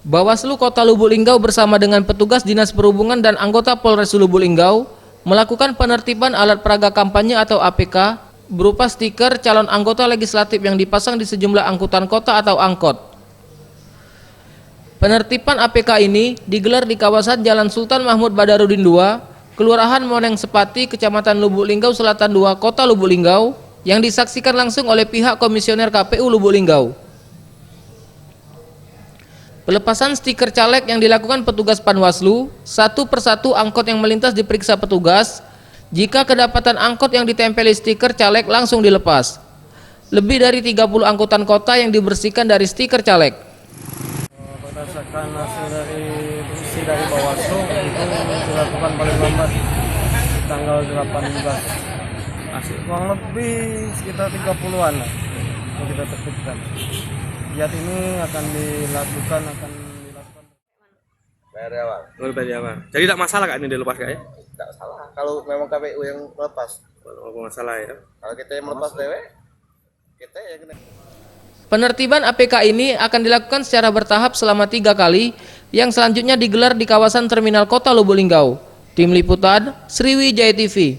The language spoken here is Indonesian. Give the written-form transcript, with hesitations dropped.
Bawaslu Kota Lubuk Linggau bersama dengan petugas Dinas Perhubungan dan anggota Polres Lubuk Linggau melakukan penertiban alat peraga kampanye atau APK berupa stiker calon anggota legislatif yang dipasang di sejumlah angkutan kota atau angkot. Penertiban APK ini digelar di kawasan Jalan Sultan Mahmud Badarudin II, Kelurahan Moneng Sepati, Kecamatan Lubuk Linggau Selatan 2, Kota Lubuk Linggau, yang disaksikan langsung oleh pihak Komisioner KPU Lubuk Linggau. Pelepasan stiker caleg yang dilakukan petugas Panwaslu, satu persatu angkot yang melintas diperiksa petugas. Jika kedapatan angkot yang ditempeli stiker caleg langsung dilepas. Lebih dari 30 angkutan kota yang dibersihkan dari stiker caleg. Berdasarkan hasil dari isi dari Bawaslu itu dilakukan paling lambat tanggal 18. Masih kurang lebih sekitar 30-an lah yang kita tertibkan. Giat ini akan dilakukan Bayar awal. Bayar di awal. Jadi tidak masalah kak ini dilepas kak ya? Tidak salah. Kalau memang KPU yang melepas. Kalau masalah ya. Kalau kita yang melepas dewe, kita yang kena. Penertiban APK ini akan dilakukan secara bertahap selama 3 kali, yang selanjutnya digelar di kawasan Terminal Kota Lubuk Linggau. Tim Liputan, Sriwijaya TV.